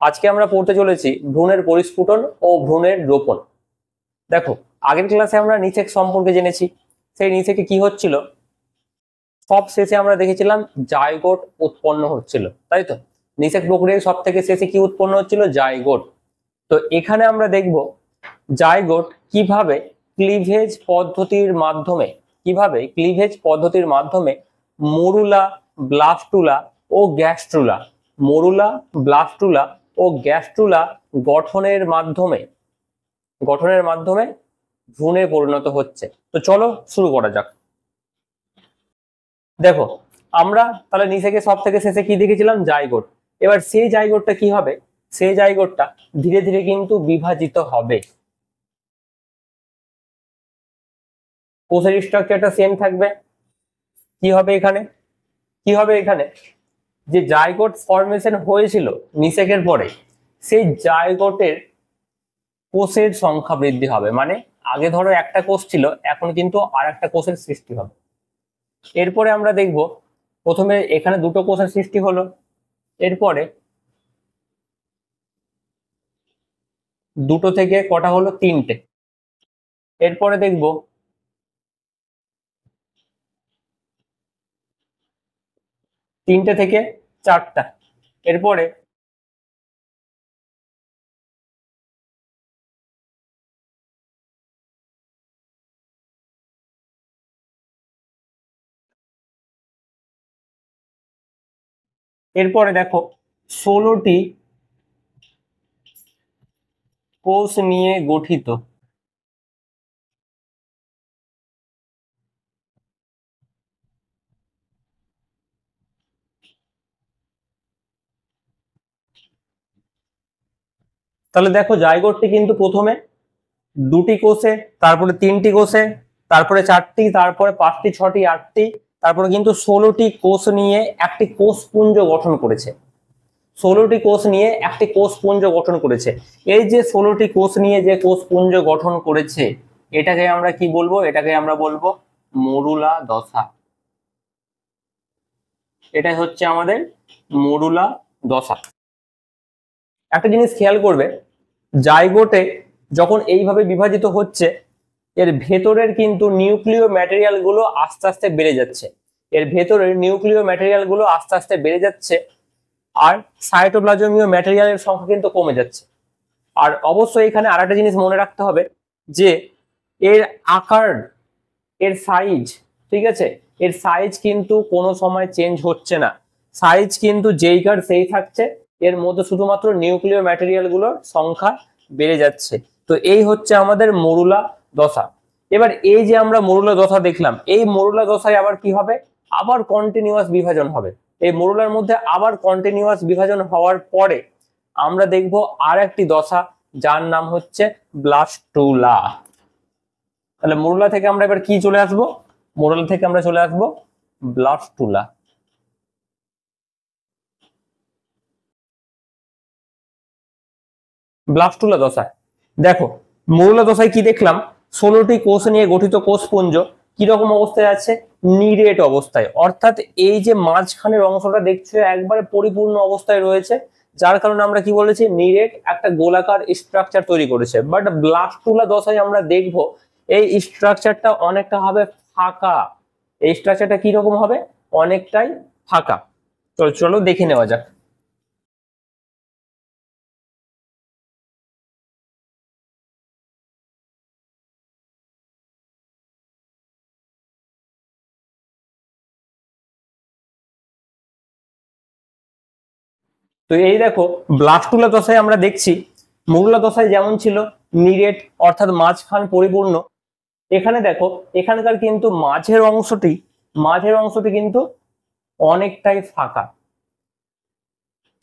আজকে আমরা পড়তে চলেছি ভ্রূণের পরিস্ফুটন ও ভ্রূণের রোপণ। দেখো, আগের ক্লাসে আমরা নিষেক সম্পর্কে জেনেছি। সেই নিষেকে কি হচ্ছিল, সব শেষে আমরা দেখেছিলাম জাইগোট উৎপন্ন হচ্ছিল, তাই তো? নিষেক প্রক্রিয়ায় সব থেকে শেষে কি উৎপন্ন হচ্ছিল? জাইগোট। তো এখানে আমরা দেখব জাইগোট কিভাবে ক্লিভেজ পদ্ধতির মাধ্যমে মরুলা, ব্লাস্টুলা ও গ্যাস্ট্রুলা গঠনের মাধ্যমে ভ্রূণে পরিণত হচ্ছে। তো চলো শুরু করা যাক। দেখো, আমরা তাহলে নিষেকে সব থেকে শেষে কি দেখেছিলাম? জাইগোট। এবার সেই জাইগোটটা কি হবে? সেই জাইগোটটা ধীরে ধীরে কিন্তু বিভাজিত হবে। কোষের স্ট্রাকচারটা সেম থাকবে। কি হবে এখানে যে জাইগোট ফরমেশন হয়েছিল নিষেকের পরে, সেই জাইগোটের কোষের সংখ্যা বৃদ্ধি হবে। মানে আগে ধরো একটা কোষ ছিল, এখন কিন্তু আর একটা কোষের সৃষ্টি হবে। এরপরে আমরা দেখব, প্রথমে এখানে দুটো কোষের সৃষ্টি হলো, এরপরে দুটো থেকে কটা হলো? তিনটে। এরপরে দেখব তিনটে থেকে চারটা। এরপরে এরপরে দেখো 16টি কোষ নিয়ে গঠিত তাহলে দেখো, জাইগোটটি কিন্তু প্রথমে দুটি কোষে, তারপরে তিনটি কোষে, তারপরে চারটি, তারপরে পাঁচটি, ছটি, আটটি, তারপরে কিন্তু 16টি কোষ নিয়ে একটি কোষপুঞ্জ গঠন করেছে। 16টি কোষ নিয়ে একটি কোষপুঞ্জ গঠন করেছে। এই যে 16টি কোষ নিয়ে যে কোষপুঞ্জ গঠন করেছে, এটাকে আমরা কি বলবো? এটাকে আমরা বলবো মরুলা দশা। এটাই হচ্ছে আমাদের মরুলা দশা। একটা জিনিস খেয়াল করবে, জাইগোটে যখন এইভাবে বিভাজিত হচ্ছে, এর ভেতরের কিন্তু নিউক্লিয় ম্যাটেরিয়াল গুলো আস্তে আস্তে বেড়ে যাচ্ছে। আর সাইটোপ্লাজমীয় ম্যাটেরিয়ালের সংখ্যা কিন্তু কমে যাচ্ছে। আর অবশ্যই এখানে আরেকটা জিনিস মনে রাখতে হবে যে এর আকার, এর সাইজ, ঠিক আছে, এর সাইজ কিন্তু কোনো সময় চেঞ্জ হচ্ছে না। সাইজ কিন্তু যেইকার সেই থাকছে, এর মধ্যে শুধুমাত্র নিউক্লিয় ম্যাটেরিয়াল গুলোর সংখ্যা বেড়ে যাচ্ছে। তো এই হচ্ছে আমাদের মরুলা দশা। এবার এই যে আমরা মরুলা দশা দেখলাম, এই মরুলা দশায় আবার কি হবে? আবার কন্টিনিউয়াস বিভাজন হবে। এই মরুলার মধ্যে আবার কন্টিনিউয়াস বিভাজন হওয়ার পরে আমরা দেখব আর একটি দশা, যার নাম হচ্ছে ব্লাস্টুলা। তাহলে মরুলা থেকে আমরা এবার কি চলে আসবো? মরুলা থেকে আমরা চলে আসবো ব্লাস্টুলা। ব্লাস্টুলা দশায় দেখো, মরুলা দশায় কি দেখলাম? 16টি কোষ নিয়ে গঠিত কোষপুঞ্জ কিরকম অবস্থায় আছে? নিরেট অবস্থায়। অর্থাৎ এই যে মাঝখানের অংশটা দেখছো একবারে পরিপূর্ণ অবস্থায় রয়েছে, যার কারণে আমরা কি বলেছি? নিরেট একটা গোলাকার স্ট্রাকচার তৈরি করেছে। বাট ব্লাস্টুলা দশায় আমরা দেখব এই স্ট্রাকচারটা অনেকটা হবে ফাঁকা। এই স্ট্রাকচারটা কিরকম হবে? অনেকটাই ফাঁকা। তো চলো দেখে নেওয়া যাক। তো এই দেখো, ব্লাস্টুলা দশায় আমরা দেখছি মরুলা দশায় যেমন ছিল নিরেট, অর্থাৎ মাঝখান পরিপূর্ণ, এখানে দেখো এখানকার কিন্তু মাঝের অংশটি কিন্তু অনেকটাই ফাঁকা।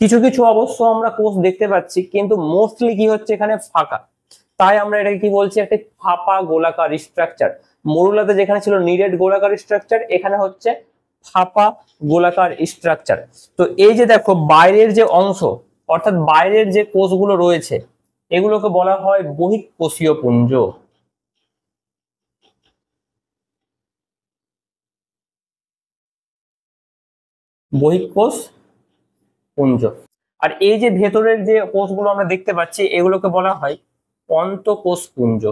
কিছু কিছু অবশ্য আমরা কোষ দেখতে পাচ্ছি, কিন্তু মোস্টলি কি হচ্ছে? এখানে ফাঁকা। তাই আমরা এটাকে কি বলছি? একটা ফাঁপা গোলাকার স্ট্রাকচার। মরুলাতে যেখানে ছিল নিরেট গোলাকার স্ট্রাকচার, এখানে হচ্ছে ফাঁপা গোলাকার স্ট্রাকচার। তো এই যে দেখো বাইরের যে অংশ, অর্থাৎ বাইরের যে কোষগুলো রয়েছে, এগুলোকে বলা হয় বহিঃকোষীয় পুঞ্জ। বহিঃকোষ পুঞ্জ। আর এই যে ভেতরের যে কোষগুলো আমরা দেখতে পাচ্ছি এগুলোকে বলা হয় অন্তঃকোষপুঞ্জ।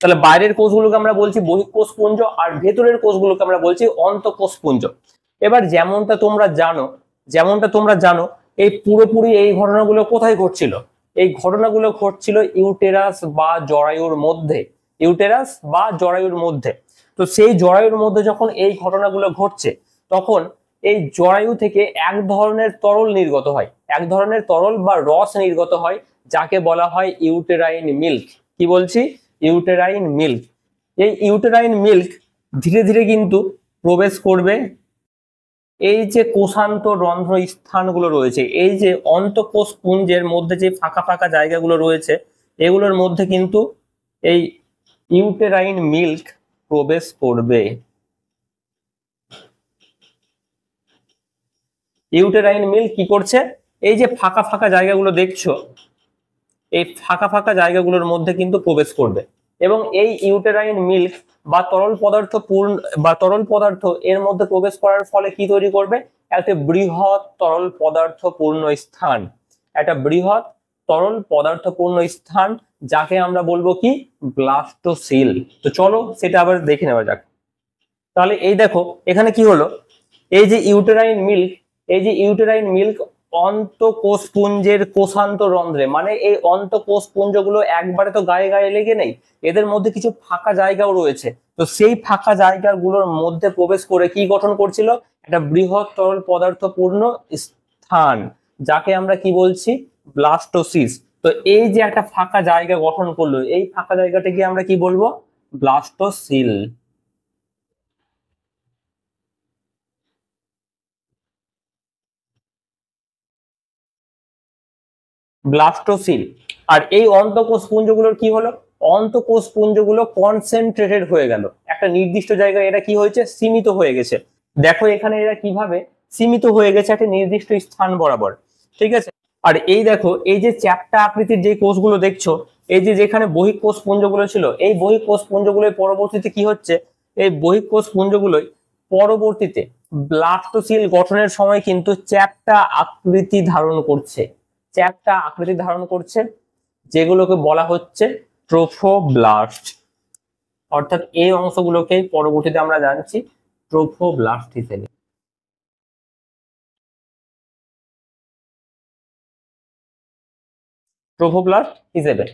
তাহলে বাইরের কোষগুলোকে আমরা বলছি বহিঃকোষপুঞ্জ আর ভেতরের কোষগুলোকে আমরা বলছি অন্তঃকোষপুঞ্জ। এবার যেমনটা তোমরা জানো এই পুরোপুরি এই ঘটনাগুলো কোথায় ঘটছিল? এই ঘটনাগুলো ঘটছিল ইউটেরাস বা জরায়ুর মধ্যে। ইউটেরাস বা জরায়ুর মধ্যে। তো সেই জরায়ুর মধ্যে যখন এই ঘটনাগুলো ঘটছে তখন এই জরায়ু থেকে এক ধরনের তরল নির্গত হয়, এক ধরনের তরল বা রস নির্গত হয়, যাকে বলা হয় ইউটেরাইন মিল্ক। কি বলছি? Uterine milk. এই ইউটেরাইন মিল্ক ধীরে ধীরে কিন্তু প্রবেশ করবে এই যে কোষান্ত রন্ধ্র স্থানগুলো রয়েছে, এই যে অন্তঃকোষ পুঞ্জের মধ্যে যে ফাঁকা ফাঁকা জায়গাগুলো রয়েছে এগুলোর মধ্যে কিন্তু এই ইউটেরাইন মিল্ক প্রবেশ করবে। ইউটেরাইন মিল্ক কি করছে? এই যে ফাঁকা ফাঁকা জায়গাগুলো দেখছো, এই ফাঁকা ফাঁকা জায়গাগুলোর মধ্যে কিন্তু প্রবেশ করবে এবং এই ইউটেরাইন মিল্ক বা তরল পদার্থ এর মধ্যে প্রবেশ করার ফলে কি তৈরি করবে? একটা বৃহৎ তরল পদার্থপূর্ণ স্থান, একটা বৃহৎ তরল পদার্থপূর্ণ স্থান, যাকে আমরা বলবো কি? ব্লাস্টোসিল। তো চলো সেটা আবার দেখে নেওয়া যাক। তাহলে এই দেখো এখানে কি হলো, এই যে ইউটেরাইন মিল্ক, এই যে ইউটেরাইন মিল্ক অন্তঃকোষপুঞ্জের কোষান্ত রন্ধ্রে, মানে এই অন্তঃকোষপুঞ্জগুলো একবারে তো গায়ে গায়ে লেগে নেই, এদের মধ্যে কিছু ফাঁকা জায়গাও রয়েছে। তো সেই ফাঁকা জায়গাগুলোর মধ্যে প্রবেশ করে কি গঠন করছিল? একটা বৃহৎ তরল পদার্থপূর্ণ স্থান, যাকে আমরা কি বলছি? ব্লাস্টোসিস। তো এই যে একটা ফাঁকা জায়গা গঠন করলো, এই ফাঁকা জায়গাটাকে আমরা কি বলবো? ব্লাস্টোসিল। ব্লাস্টোসিল। আর এই অন্তঃকোষ পুঞ্জগুলোর কি হলো? অন্তঃকোষ পুঞ্জগুলো কনসেন্ট্রেটেড হয়ে গেল, একটা নির্দিষ্ট জায়গায় এরা কি হয়েছে? সীমিত হয়ে গেছে। দেখো এখানে এরা কিভাবে সীমিত হয়ে গেছে একটা নির্দিষ্ট স্থান বরাবর, ঠিক আছে? আর এই দেখো এই যে চ্যাপ্টা আকৃতির যে কোষগুলো দেখছো, এই যে যেখানে বহিঃকোষ পুঞ্জগুলো ছিল, এই বহিঃকোষ পুঞ্জগুলোর পরবর্তীতে কি হচ্ছে? এই বহিঃকোষ পুঞ্জগুলোই পরবর্তীতে ব্লাস্টোসিল গঠনের সময় কিন্তু চ্যাপ্টা আকৃতি ধারণ করছে, চ্যাপ্টা আকৃতি ধারণ করছে, যেগুলোকে বলা হচ্ছে ট্রোফোব্লাস্ট। অর্থাৎ এই অংশগুলোকে পরবর্তীতে আমরা জানছি ট্রোফোব্লাস্ট হিসেবে। ট্রোফোব্লাস্ট হিসেবে।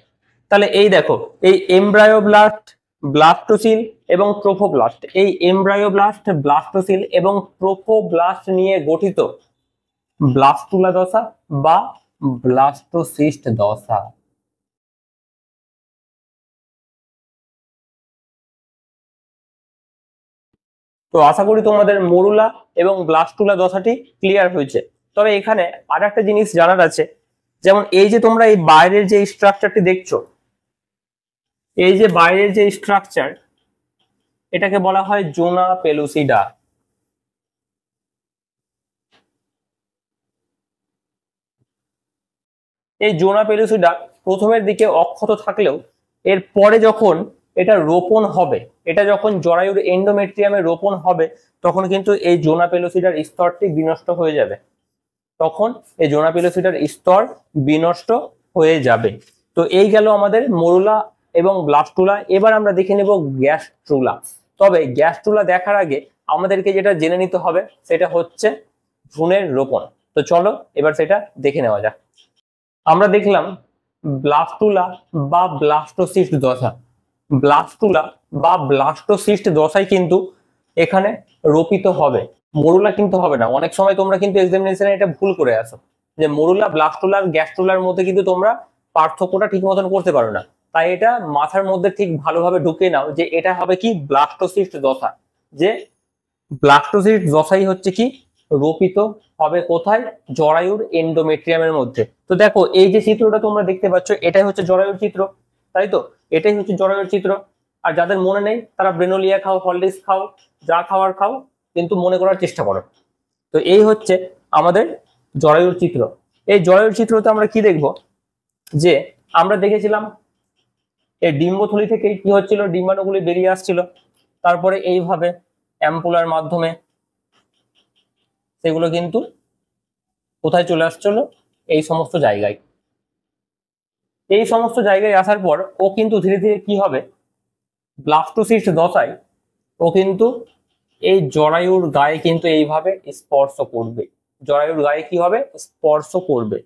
তাহলে এই দেখো এই এমব্রায়োব্লাস্ট, ব্লাস্টোসিল এবং ট্রোফোব্লাস্ট, এই এমব্রায়োব্লাস্ট, ব্লাস্টোসিল এবং ট্রোফোব্লাস্ট নিয়ে গঠিত ব্লাস্টুলা দশা বা ব্লাস্টোসিস্ট দশা। তো আশা করি তোমাদের মরুলা এবং ব্লাস্টুলা দশাটি ক্লিয়ার হয়েছে। তবে এখানে আর একটা জিনিস জানার আছে, যেমন এই যে তোমরা এই বাইরের যে স্ট্রাকচারটি দেখছো, এই যে বাইরের যে স্ট্রাকচার, এটাকে বলা হয় জোনা পেলুসিডা। এই জোনা পেলুসিডা প্রথমের দিকে অক্ষত থাকলেও এর পরে যখন এটা রোপণ হবে, এটা যখন জরায়ুর এন্ডোমেট্রিয়ামে রোপণ হবে, তখন কিন্তু এই জোনা পেলুসিডার স্তরটি বিনষ্ট হয়ে যাবে। তখন এই জোনা পেলুসিডার স্তর বিনষ্ট হয়ে যাবে। তো এই গেল আমাদের মরুলা এবং ব্লাস্টুলা। এবার আমরা দেখে নেব গ্যাস্ট্রুলা। তবে গ্যাস্ট্রুলা দেখার আগে আমাদেরকে যেটা জেনে নিতে হবে সেটা হচ্ছে ভ্রূণের রোপণ। তো চলো এবার সেটা দেখে নেওয়া যাক। আমরা দেখলাম ব্লাস্টুলা বা ব্লাস্টোসিস্ট দশা। ব্লাস্টুলা বা ব্লাস্টোসিস্ট দশাই কিন্তু এখানে রোপিত হবে, মরুলা কিন্তু হবে না। অনেক সময় তোমরা কিন্তু এক্সামিনেশনে এটা ভুল করে আসো, যে মরুলা, ব্লাস্টুলার, গ্যাস্ট্রুলার মধ্যে কিন্তু তোমরা পার্থক্যটা ঠিক মতন করতে পারো না। তাই এটা মাথার মধ্যে ঠিক ভালোভাবে ঢুকিয়ে নাও যে এটা হবে কি? ব্লাস্টোসিস্ট দশা। যে ব্লাস্টোসিস্ট দশাই হচ্ছে কি রোপিত হবে কোথায়? জরায়ুর এন্ডোমেট্রিয়ামের মধ্যে। তো দেখো এই যে চিত্রটা তোমরা দেখতে পাচ্ছ, এটাই হচ্ছে জরায়ুর চিত্র, তাই তো? এটাই হচ্ছে জরায়ুর চিত্র। আর যাদের মনে নেই তারা ব্রেনোলিয়া খাও, হরলিক্স খাও, যা খাওয়ার খাও, কিন্তু মনে করার চেষ্টা করো। তো এই হচ্ছে আমাদের জরায়ুর চিত্র। এই জরায়ুর চিত্রতে আমরা কি দেখব? যে আমরা দেখেছিলাম এই ডিম্বথলি থেকে কি হচ্ছিল, ডিম্বাণুগুলি বেরিয়ে আসছিল, তারপরে এইভাবে অ্যাম্পুলার মাধ্যমে সেগুলো কিন্তু কোথায় চলে আসছিল, এই সমস্ত জায়গায়। এই সমস্ত জায়গায় আসার পর ও কিন্তু ধীরে ধীরে কি হবে, ব্লাস্টোসিস্ট দশায় ও কিন্তু এই জরায়ুর গায়ে কিন্তু এইভাবে স্পর্শ করবে, জরায়ুর গায়ে কি হবে, স্পর্শ করবে।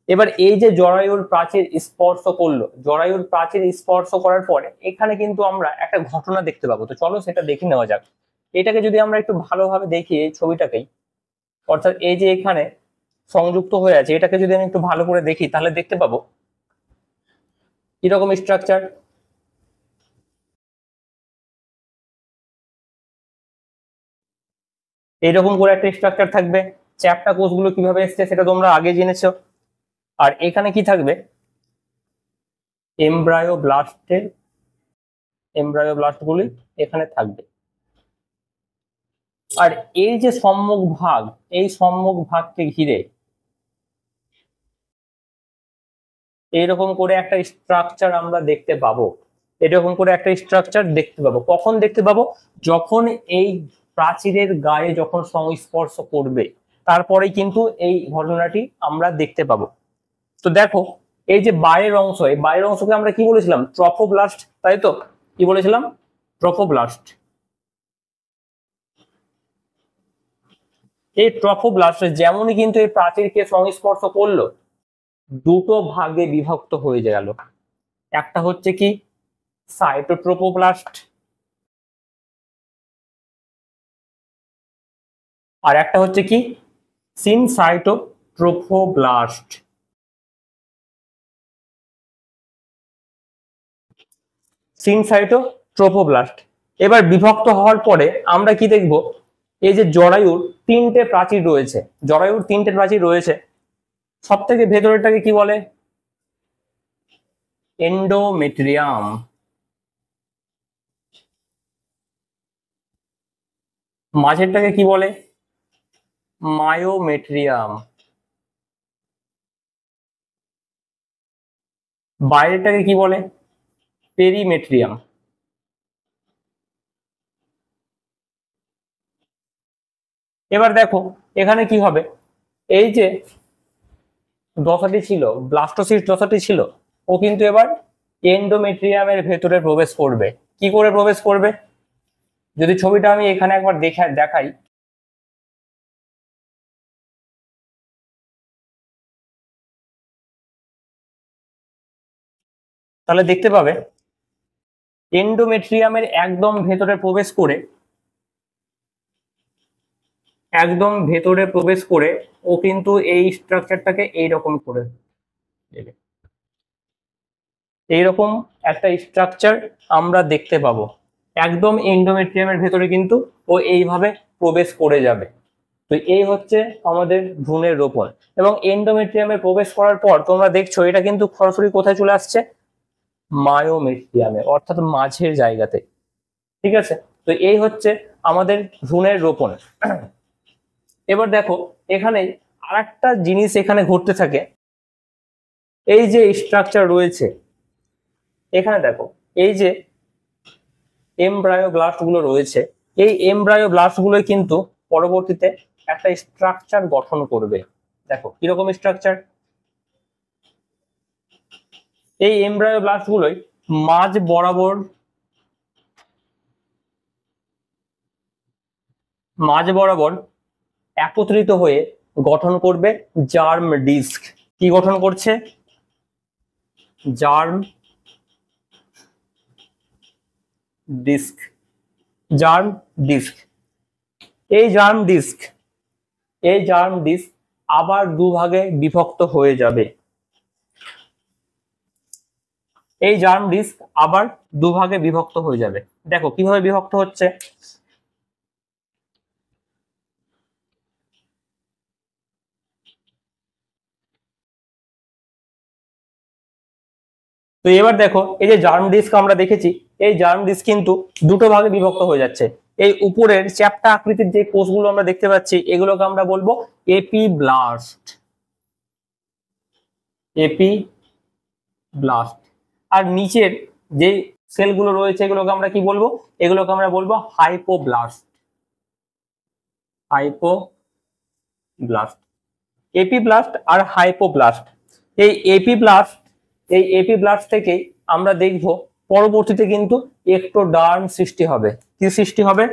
এবার এই যে জরায়ুর প্রাচীর স্পর্শ করলো, জরায়ুর প্রাচীর স্পর্শ করার পরে এখানে কিন্তু আমরা একটা ঘটনা দেখতে পাবো। তো চলো সেটা দেখে নেওয়া যাক। এটাকে যদি আমরা একটু ভালোভাবে দেখি, এই ছবিটাকেই, অর্থাৎ এই যে এখানে সংযুক্ত হয়ে আছে, এটাকে যদি আমি একটু ভালো করে দেখি তাহলে দেখতে পাবো কিরকম স্ট্রাকচার। এইরকম করে একটা স্ট্রাকচার থাকবে। চ্যাপ্টা কোষগুলো কিভাবে এসছে সেটা তোমরা আগে জেনেছো। আর এখানে কি থাকবে, এমব্রায়োব্লাস্টগুলি এখানে থাকবে। আর এই যে সম্মুখ ভাগ, এই সম্মুখ ভাগকে ঘিরে এইরকম করে একটা স্ট্রাকচার আমরা দেখতে পাবো। এরকম করে একটা স্ট্রাকচার দেখতে পাবো। কখন দেখতে পাবো, যখন এই প্রাচীরের গায়ে যখন সংস্পর্শ করবে, তারপরেই কিন্তু এই ঘটনাটি আমরা দেখতে পাবো। তো দেখো, এই যে বাইরের অংশ, এই বাইরের অংশকে আমরা কি বলেছিলাম, ট্রফোব্লাস্ট, তাই তো? কি বলেছিলাম, ট্রফোব্লাস্ট। এই ট্রফোব্লাস্ট যেমনই কিন্তু এই প্রাচীরকে সংস্পর্শ করলো, দুটো ভাগে বিভক্ত হয়ে গেল। একটা হচ্ছে কি, সাইটোট্রোফোব্লাস্ট, আর একটা হচ্ছে কি, সিনসাইটোট্রোফোব্লাস্ট। সিনসাইটোট্রোফোব্লাস্ট। এবার বিভক্ত হওয়ার পরে আমরা কি দেখব, এই যে জরায়ুর তিনটে প্রাচীর রয়েছে, জরায়ুর তিনটে প্রাচীর রয়েছে, সব থেকে ভেতরেরটাকে কি বলে, এন্ডোমেট্রিয়াম। মাঝেরটাকে কি বলে, মায়োমেট্রিয়াম। বাইরেরটাকে কি বলে, পেরিমেট্রিয়াম। এবার দেখো এখানে কি হবে, এই যে দশাটি ছিল, ব্লাস্টোসিস্ট দশাটি ছিল, ও কিন্তু এবার এন্ডোমেট্রিয়ামের ভেতরে প্রবেশ করবে। কি করে প্রবেশ করবে, যদি ছবিটা আমি এখানে একবার দেখাই, তাহলে দেখতে পাবে এন্ডোমেট্রিয়ামের একদম ভেতরে প্রবেশ করে, একদম ভেতরে প্রবেশ করে ও কিন্তু এই স্ট্রাকচারটাকে এইরকম করে দেবে। এইরকম একটা স্ট্রাকচার আমরা দেখতে পাবো। একদম এন্ডোমেট্রিয়ামের ভেতরে কিন্তু ও এইভাবে প্রবেশ করে যাবে। তো এই হচ্ছে আমাদের ভ্রূণের রোপণ। এবং এন্ডোমেট্রিয়ামে প্রবেশ করার পর তোমরা দেখছো এটা কিন্তু সরাসরি কোথায় চলে আসছে, মায়োমেট্রিয়ামে, অর্থাৎ মাঝের জায়গাতে। ঠিক আছে, তো এই হচ্ছে আমাদের ভ্রূণের রোপণ। এবার দেখো এখানে আরেকটা জিনিস এখানে ঘটতে থাকে। এই যে স্ট্রাকচার রয়েছে এখানে, দেখো এই যে এমব্রায়োব্লাস্ট গুলো রয়েছে, এই এমব্রায়োব্লাস্ট গুলো কিন্তু পরবর্তীতে একটা স্ট্রাকচার গঠন করবে। দেখো কিরকম স্ট্রাকচার, এই এমব্রায়োব্লাস্ট গুলোই মাঝ বরাবর, একত্রিত হয়ে গঠন করবে জার্ম ডিস্ক। কি গঠন করছে, জার্ম ডিস্ক। জার্ম ডিস্ক, এই জার্ম ডিস্ক, এই জার্ম ডিস্ক আবার দুভাগে বিভক্ত হয়ে যাবে। এই জার্ম ডিস্ক আবার দুভাগে বিভক্ত হয়ে যাবে। দেখো কিভাবে বিভক্ত হচ্ছে, তো এবার দেখো এই যে জার্ম ডিস্ক আমরা দেখেছি, এই জার্ম ডিস্ক কিন্তু দুটো ভাগে বিভক্ত হয়ে যাচ্ছে। এই উপরের চ্যাপ্টা আকৃতির যে কোষগুলো আমরা দেখতে পাচ্ছি এগুলোকে আমরা বলবো এপিব্লাস্ট, এপিব্লাস্ট। আর নিচের যে সেলগুলো রয়েছে এগুলোকে আমরা কি বলবো? এগুলোকে আমরা বলবো হাইপোব্লাস্ট। হাইপোব্লাস্ট, এপিব্লাস্ট আর হাইপোব্লাস্ট। এই এপিব্লাস্ট, এই এপিব্লাস্ট থেকে আমরা দেখব পরবর্তীতে কিন্তু এক্টোডার্ম সৃষ্টি হবে। কি সৃষ্টি হবে?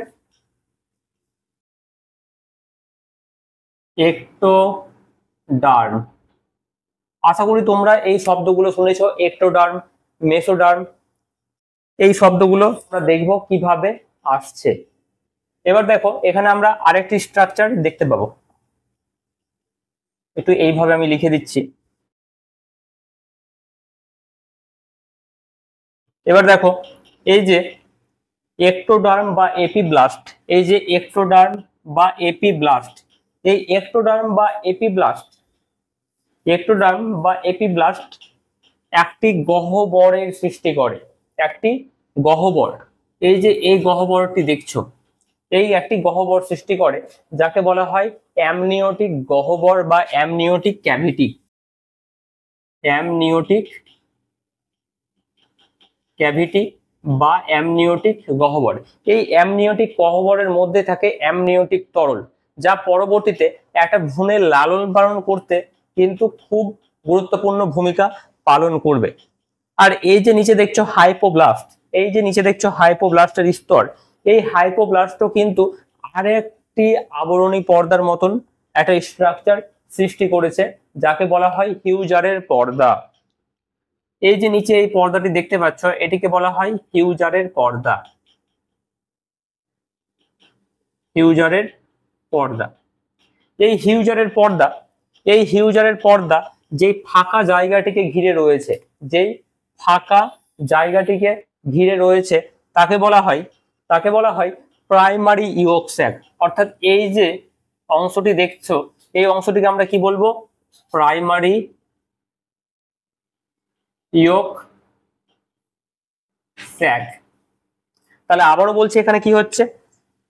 এক্টোডার্ম। আশা করি তোমরা এই শব্দগুলো শুনেছো, এক্টোডার্ম, মেসোডার্ম, এই শব্দগুলো আমরা দেখব কিভাবে আসছে। এবার দেখো এখানে আমরা আরেকটি স্ট্রাকচার দেখতে পাবো, একটু এইভাবে আমি লিখে দিচ্ছি। এবার দেখো এই যে এক্টোডার্ম বা এপিব্লাস্ট, এই যে এক্টোডার্ম বা এপিব্লাস্ট, এই এক্টোডার্ম বা এপিব্লাস্ট, এক্টোডার্ম বা এপিব্লাস্ট একটি গহ্বরের সৃষ্টি করে। একটি গহ্বর, এই যে এই গহ্বরটি দেখছো, এই একটি গহ্বর সৃষ্টি করে যাকে বলা হয় অ্যামনিওটিক গহ্বর বা অ্যামনিওটিক ক্যাভিটি। অ্যামনিওটিক ক্যাভিটি বা অ্যামনিওটিক গহ্বর। এই অ্যামনিওটিক গহ্বরের মধ্যে থাকে অ্যামনিওটিক তরল, যা পরবর্তীতে একটা ভ্রূণের লালন পালন করতে কিন্তু খুব গুরুত্বপূর্ণ ভূমিকা পালন করবে। আর এই যে নিচে দেখছো হাইপোব্লাস্ট, এই যে নিচে দেখছো হাইপোব্লাস্টের স্তর, এই হাইপোব্লাস্টও কিন্তু আরেকটি আবরণী পর্দার মতন একটা স্ট্রাকচার সৃষ্টি করেছে যাকে বলা হয় হিউজারের পর্দা। এই যে নিচে এই পর্দাটি দেখতে পাচ্ছ এটিকে বলা হয় হিউজারের পর্দা। হিউজারের পর্দা, এই হিউজারের পর্দা, এই হিউজারের পর্দা যেই ফাঁকা জায়গাটিকে ঘিরে রয়েছে, যেই ফাঁকা জায়গাটিকে ঘিরে রয়েছে তাকে বলা হয়, তাকে বলা হয় প্রাইমারি ইয়ক স্যাক। অর্থাৎ এই যে অংশটি দেখছো এই অংশটিকে আমরা কি বলবো? প্রাইমারি ইয়ক স্যাক। তাহলে আবারও বলছি এখানে কি হচ্ছে,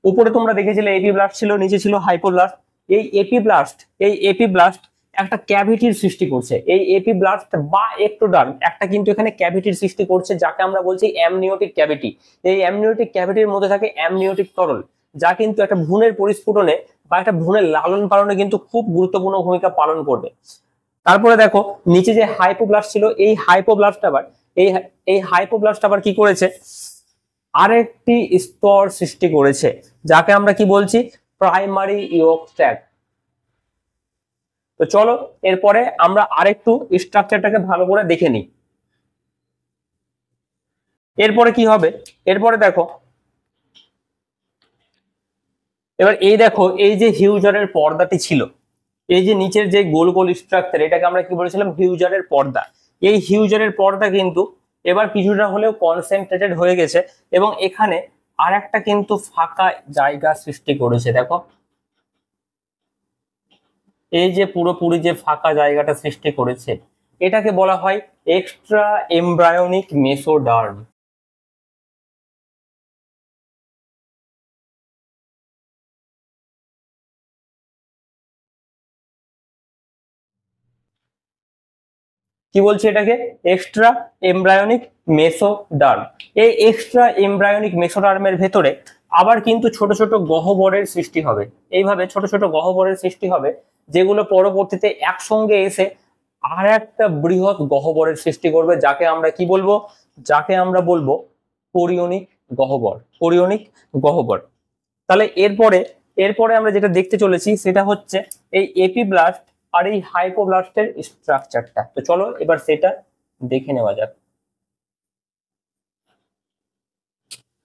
উপরে তোমরা দেখেছিলে এপিব্লাস্ট ছিল, নিচে ছিল হাইপোব্লাস্ট। এই এপিব্লাস্ট, এই এপিব্লাস্ট একটা ক্যাভিটির সৃষ্টি করছে। এই এপিব্লাস্ট বা এক্টোডার্ম একটা কিন্তু এখানে ক্যাভিটির সৃষ্টি করছে যাকে আমরা বলছি অ্যামনিওটিক ক্যাভিটি। এই অ্যামনিওটিক ক্যাভিটির মধ্যে থাকে অ্যামনিওটিক তরল, যা কিন্তু একটা ভ্রূণের পরিস্ফুটনে বা একটা ভ্রূণের লালন পালনে কিন্তু খুব গুরুত্বপূর্ণ ভূমিকা পালন করবে। তারপরে দেখো নিচে যে হাইপোব্লাস্ট ছিল, এই হাইপোব্লাস্ট আবার এই হাইপোব্লাস্ট আবার কি করেছে? আরেকটি স্তর সৃষ্টি করেছে যাকে আমরা কি বলছি? প্রাইমারি ইয়ক স্যাক। তো চলো এরপরে আমরা আরেকটু স্ট্রাকচারটাকে ভালো করে দেখে নিই। এরপরে কি হবে? এরপরে দেখো, এবার এই দেখো এই যে হিউজারের পর্দাটি ছিল, এই যে নিচের যে গোল গোল স্ট্রাকচার এটাকে আমরা কি বলেছিলাম? হিউজারের পর্দা। এই হিউজারের পর্দা কিন্তু এবার কিছুটা হলেও কনসেন্ট্রেটেড হয়ে গেছে এবং এখানে আর একটা কিন্তু ফাঁকা জায়গা সৃষ্টি করেছে। দেখো এই যে পুরোপুরি যে ফাঁকা জায়গাটা সৃষ্টি করেছে এটাকে বলা হয় এক্সট্রা এমব্রায়োনিক মেসোডার্ম। কি বলছি এটাকে? Extra embryonic mesoderm. এই এক্সট্রা এমব্রায়োনিক মেসোডার্মের ভেতরে আবার কিন্তু ছোট ছোট গহ্বরের সৃষ্টি হবে। এইভাবে ছোট ছোট গহ্বরের সৃষ্টি হবে যেগুলো পরবর্তীতে একসঙ্গে এসে আর একটা বৃহৎ গহ্বরের সৃষ্টি করবে যাকে আমরা কি বলবো? যাকে আমরা বলবো কোরিয়নিক গহ্বর। কোরিয়নিক গহ্বর। তাহলে এরপরে এরপরে আমরা যেটা দেখতে চলেছি সেটা হচ্ছে এই এপিব্লাস্ট আর এই হাইপোব্লাস্টের স্ট্রাকচারটা। তো চলো এবার সেটা দেখে নেওয়া যাক।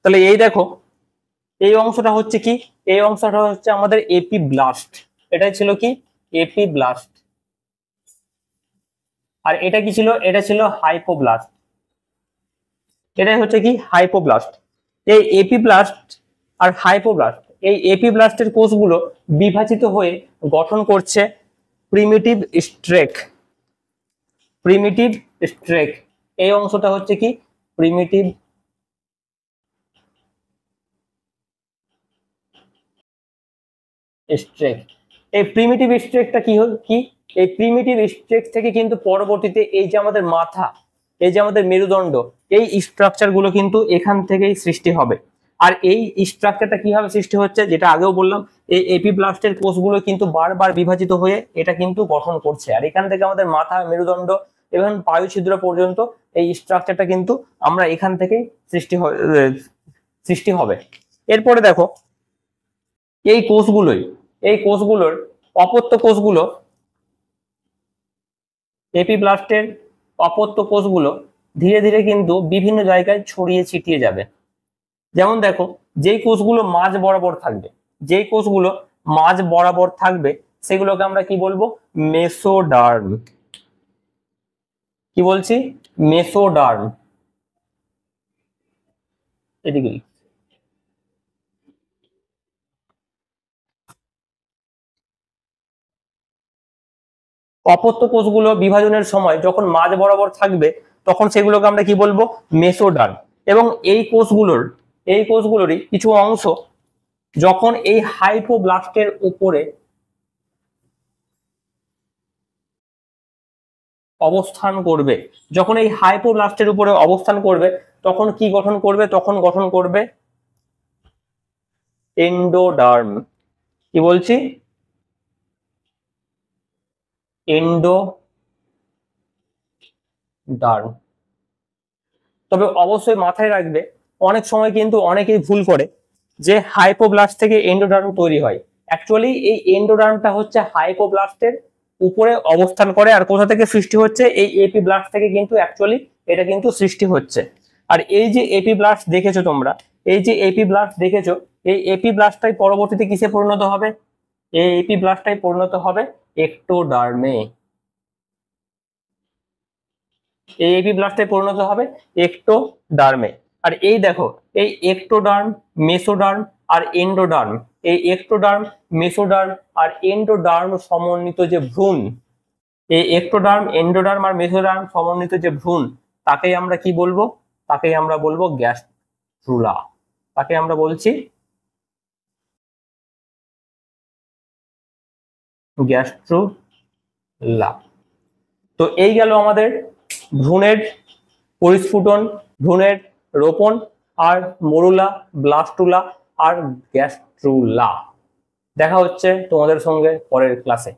তাহলে এই দেখো এই অংশটা হচ্ছে কি? এই অংশটা হচ্ছে আমাদের এপিব্লাস্ট। এটাই ছিল কি? এপিব্লাস্ট। আর এটা কি ছিল? এটা ছিল হাইপোব্লাস্ট। এটাই হচ্ছে কি? হাইপোব্লাস্ট। এই এপিব্লাস্ট আর হাইপোব্লাস্ট, এই এপিব্লাস্টের কোষগুলো বিভাজিত হয়ে গঠন করছে প্রিমিটিভ স্ট্রেক। প্রিমিটিভ স্ট্রেক, এই অংশটা হচ্ছে কি? Primitive stack. এই প্রিমিটিভ স্ট্রেকটা কি কি? এই প্রিমিটিভ স্ট্রেক থেকে কিন্তু পরবর্তীতে এই যে আমাদের মাথা, এই যে আমাদের মেরুদণ্ড, এই স্ট্রাকচার গুলো কিন্তু এখান থেকেই সৃষ্টি হবে। আর এই স্ট্রাকচারটা কিভাবে সৃষ্টি হচ্ছে, যেটা আগেও বললাম, এই এপিব্লাস্টের কোষগুলো কিন্তু বারবার বিভাজিত হয়ে এটা কিন্তু গঠন করছে। আর এখান থেকে আমাদের মাথা, মেরুদণ্ড এবং বায়ু ছিদ্র পর্যন্ত এই স্ট্রাকচারটা কিন্তু আমরা এখান থেকেই সৃষ্টি হবে। এরপরে দেখো, এই কোষগুলোর অপত্য কোষগুলো, এপিব্লাস্টের অপত্য কোষগুলো ধীরে ধীরে কিন্তু বিভিন্ন জায়গায় ছড়িয়ে ছিটিয়ে যাবে। যেমন দেখো, যেই কোষগুলো মাঝ বরাবর থাকবে সেগুলোকে আমরা কি বলবো, মেসোডার্ম। কি বলছি, মেসোডার্ম। এদিকে অপত্য কোষগুলো বিভাজনের সময় যখন মাঝ বরাবর থাকবে তখন সেগুলোকে আমরা কি বলবো, মেসোডার্ম। এবং এই কোষগুলোরই কিছু অংশ যখন এই হাইপোব্লাস্টের উপরে অবস্থান করবে, তখন কি গঠন করবে, তখন গঠন করবে এন্ডোডার্ম। কি বলছি, এন্ডোডার্ম। তবে অবশ্যই মাথায় রাখবে, অনেক সময় কিন্তু অনেকেই ভুল করে যে হাইপোব্লাস্ট থেকে এন্ডোডার্ম তৈরি হয়। অ্যাকচুয়ালি এই এন্ডোডার্মটা হচ্ছে হাইপোব্লাস্টের উপরে অবস্থান করে। আর কোথা থেকে সৃষ্টি হচ্ছে, এই এপিব্লাস্ট থেকে কিন্তু অ্যাকচুয়ালি এটা কিন্তু সৃষ্টি হচ্ছে। আর এই যে এপিব্লাস্ট দেখেছো তোমরা, এই এপিব্লাস্টটাই পরবর্তীতে কিসে পরিণত হবে, এই এপিব্লাস্টটাই পরিণত হবে এক্টোডার্মে। এই এপিব্লাস্টে পরিণত হবে এক্টোডার্মে। আর এই দেখো, এই এক্টোডার্ম, মেসোডার্ম আর এন্ডোডার্ম, এই এক্টোডার্ম, মেসোডার্ম আর এন্ডোডার্ম সমন্বিত যে ভ্রূণ, এই এক্টোডার্ম, এন্ডোডার্ম আর মেসোডার্ম সমন্বিত যে ভ্রূণ, তাকেই আমরা কি বলবো, তাকেই আমরা বলবো গ্যাস্ট্রুলা। তাকে আমরা বলছি গ্যাস্ট্রুলা। তো এই গেল আমাদের ভ্রূণের পরিস্ফুটন, ভ্রূণের রোপণ, আর মরুলা, ব্লাস্টুলা আর গ্যাস্ট্রুলা। দেখা হচ্ছে তোমাদের সঙ্গে পরের ক্লাসে।